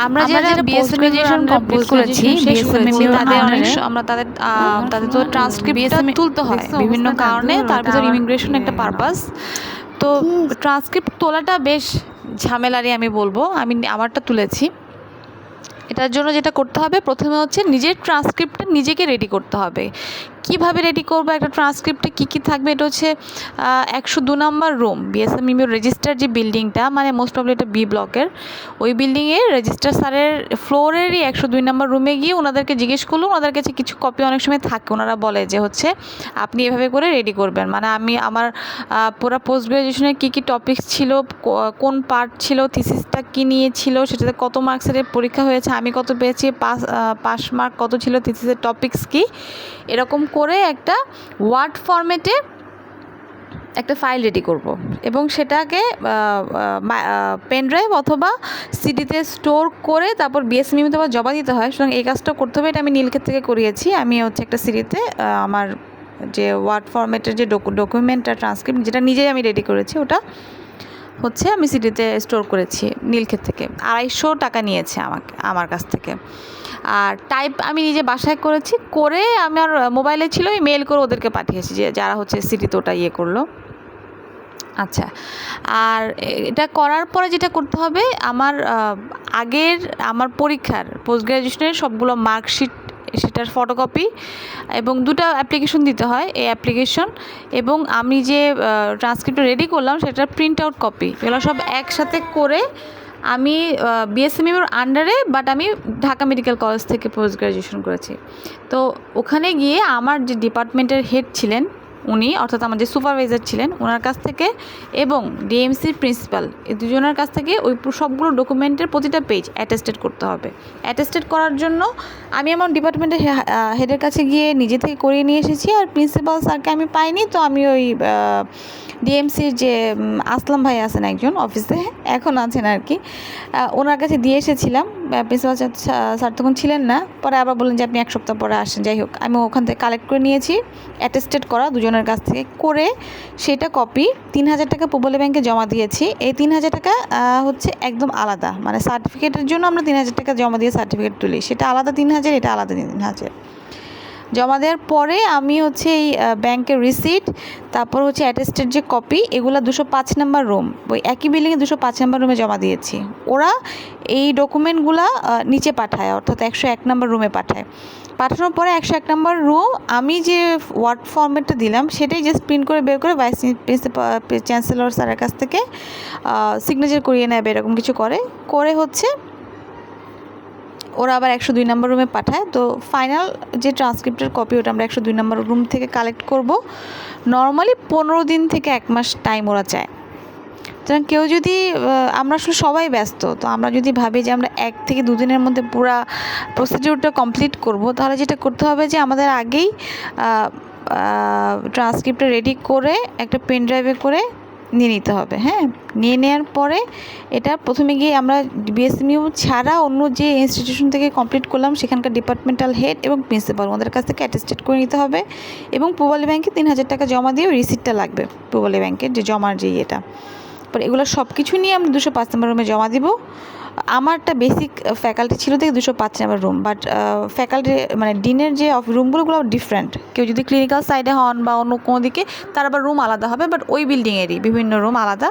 আমরা যারা BSc graduation complete করেছি বিএসএমএমই আমরা তাদের তো ট্রান্সক্রিপ্টটা তুলতে হয় বিভিন্ন কারণে, তার ভিতর ইমিগ্রেশন একটা পারপাস। তো ট্রান্সক্রিপ্ট তোলাটা বেশ ঝামেলারই আমি বলবো। আমি আমারটা তুলেছি। এটার জন্য যেটা করতে হবে, প্রথমে হচ্ছে নিজের ট্রান্সক্রিপ্টটা নিজেকে রেডি করতে হবে। কীভাবে রেডি করবো, একটা ট্রান্সক্রিপ্টে কী কী থাকবে, এটা হচ্ছে 102 নম্বর রুম বিএসএমইউ রেজিস্টার যে বিল্ডিংটা, মানে মোস্ট প্রবলি এটা বি ব্লকের, ওই বিল্ডিংয়ের রেজিস্টার স্যারের ফ্লোরেরই 102 নম্বর রুমে গিয়ে ওনাদেরকে জিজ্ঞেস করলো। ওনাদের কাছে কিছু কপি অনেক সময় থাকে, ওনারা বলে যে হচ্ছে আপনি এভাবে করে রেডি করবেন। মানে আমি আমার পুরো পোস্ট গ্রাজুয়েশনের কী কী টপিকস ছিল, কোন পার্ট ছিল, থিসিসটা কী নিয়েছিল, সেটাতে কত মার্কসের পরীক্ষা হয়েছে, আমি কত পেয়েছি, পাস মার্ক কত ছিল, থিসিসের টপিকস কী, এরকম করে একটা ওয়ার্ড ফরম্যাটে একটা ফাইল রেডি করব এবং সেটাকে পেন ড্রাইভ অথবা সিডিতে স্টোর করে তারপর বিএসএমইউতে আবার জমা দিতে হয়। সুতরাং এই কাজটা করতে হবে। এটা আমি নীলক্ষেত থেকে করিয়েছি। আমি হচ্ছে একটা সিডিতে আমার যে ওয়ার্ড ফরম্যাটের যে ডকুমেন্ট আর ট্রান্সক্রিপ্ট যেটা নিজেই আমি রেডি করেছি, ওটা হচ্ছে আমি সিডিতে স্টোর করেছি নীলক্ষেত থেকে। 250 টাকা নিয়েছে আমার কাছ থেকে। আর টাইপ আমি নিজে বাসায় করেছি, করে আমার মোবাইলে ছিল, আমি মেল করে ওদেরকে পাঠিয়েছি যে যারা হচ্ছে সিডিতে ওটা করলো। আচ্ছা, আর এটা করার পরে যেটা করতে হবে, আমার পরীক্ষার পোস্ট গ্র্যাজুয়েশনের সবগুলো মার্কশিট, সেটার ফটোকপি এবং 2টা অ্যাপ্লিকেশন দিতে হয়, এই অ্যাপ্লিকেশন এবং আমি যে ট্রান্সক্রিপ্ট রেডি করলাম সেটার প্রিন্ট আউট কপি, এগুলো সব একসাথে করে আমি বিএসএমইউর আন্ডারে, বাট আমি ঢাকা মেডিকেল কলেজ থেকে পোস্ট গ্র্যাজুয়েশন করেছি। তো ওখানে গিয়ে আমার যে ডিপার্টমেন্টের হেড ছিলেন উনি, অর্থাৎ আমার যে সুপারভাইজার ছিলেন, ওনার কাছ থেকে এবং ডিএমসির প্রিন্সিপাল, এই দুজনের কাছ থেকে ওই সবগুলো ডকুমেন্টের প্রতিটা পেজ অ্যাটেস্টেড করতে হবে। অ্যাটেস্টেড করার জন্য আমি আমার ডিপার্টমেন্টের হেডের কাছে গিয়ে নিজে থেকে করিয়ে নিয়ে এসেছি। আর প্রিন্সিপাল স্যারকে আমি পাইনি, তো আমি ওই ডিএমসির যে আসলাম ভাই আছেন একজন অফিসে, এখন আছেন আর কি, ওনার কাছে দিয়ে এসেছিলাম। প্রিন্সিপাল স্যার তখন ছিলেন না, পরে আবার বললেন যে আপনি 1 সপ্তাহ পরে আসেন। যাই হোক, আমি ওখান থেকে কালেক্ট করে নিয়েছি অ্যাটেস্টেড করা দুজনের কাছ থেকে করে, সেটা কপি 3000 টাকা পূবালী ব্যাংকে জমা দিয়েছি। এই 3000 টাকা হচ্ছে একদম আলাদা, মানে সার্টিফিকেটের জন্য আমরা 3000 টাকা জমা দিয়ে সার্টিফিকেট তুলি, সেটা আলাদা 3000, এটা আলাদা 3000 জমা দেওয়ার পরে আমি হচ্ছে এই ব্যাংকের রিসিট, তারপর হচ্ছে অ্যাটেস্টেড যে কপি, এগুলো 205 নম্বর রুম, ওই একই বিল্ডিংয়ে 205 নম্বর রুমে জমা দিয়েছি। ওরা এই ডকুমেন্টগুলো নিচে পাঠায়, অর্থাৎ 101 নম্বর রুমে পাঠায়। পাঠানোর পরে 101 নম্বর রুম আমি যে ওয়ার্ড ফরম্যাটটা দিলাম সেটাই জাস্ট প্রিন্ট করে বের করে ভাইস প্রিন্সিপাল চ্যান্সেলর স্যারের কাছ থেকে সিগনেচার করিয়ে নেবে, এরকম কিছু করে হচ্ছে ওরা আবার 102 নম্বর রুমে পাঠায়। তো ফাইনাল যে ট্রান্সক্রিপ্টের কপি, ওটা আমরা 102 নম্বর রুম থেকে কালেক্ট করব। নর্মালি 15 দিন থেকে 1 মাস টাইম ওরা চায়। সুতরাং কেউ যদি, আমরা আসলে সবাই ব্যস্ত, তো আমরা যদি ভাবি যে আমরা 1 থেকে 2 দিনের মধ্যে পুরো প্রসিডিউরটা কমপ্লিট করব, তাহলে যেটা করতে হবে যে আমাদের আগেই ট্রান্সক্রিপ্টটা রেডি করে একটা পেন ড্রাইভে করে নিয়ে নিতে হবে। হ্যাঁ, নিয়ে নেওয়ার পরে এটা প্রথমে গিয়ে আমরা বিএসএমইউ ছাড়া অন্য যে ইনস্টিটিউশন থেকে কমপ্লিট করলাম সেখানকার ডিপার্টমেন্টাল হেড এবং প্রিন্সিপাল, ওদের কাছ থেকে অ্যাটেস্টেড করে নিতে হবে এবং পূবালী ব্যাংকে 3000 টাকা জমা দিয়ে রিসিপ্টটা লাগবে পূবালী ব্যাংকের যে জমার যে ইয়েটা। পরে এগুলো সব কিছু নিয়ে আমরা 205 নম্বর রুমে জমা দিব। আমারটা বেসিক ফ্যাকাল্টি ছিল থেকে 205 নম্বর রুম, বাট ফ্যাকাল্টি মানে ডিনের যে রুমগুলো ডিফারেন্ট। কেউ যদি ক্লিনিক্যাল সাইডে হন বা অন্য কোনো দিকে, তার আবার রুম আলাদা হবে, বাট ওই বিল্ডিংয়েরই বিভিন্ন রুম আলাদা,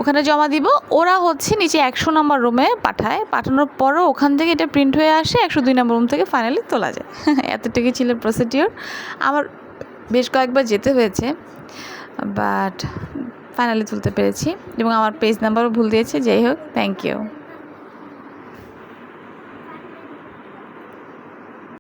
ওখানে জমা দিব। ওরা হচ্ছে নিচে 100 নম্বর রুমে পাঠায়। পাঠানোর পরও ওখান থেকে এটা প্রিন্ট হয়ে আসে, 102 নম্বর রুম থেকে ফাইনালি তোলা যায়। এতটুকুই ছিল প্রসিডিওর। আমার বেশ কয়েকবার যেতে হয়েছে, বাট ফাইনালি তুলতে পেরেছি এবং আমার পেজ নাম্বারও ভুল দিয়েছে। যাই হোক, থ্যাংক ইউ।